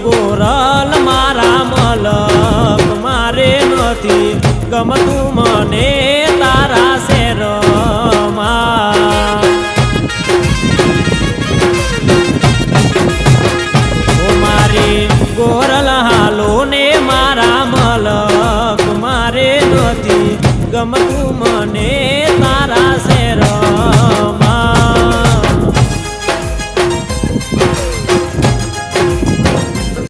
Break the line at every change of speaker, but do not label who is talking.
ગોરલ મારા મલક મારે નથી ગમતું મને તારા શેરમાં ઓ મારી ગોરલ હાલો ને મારા મલક મારે નથી ગમતું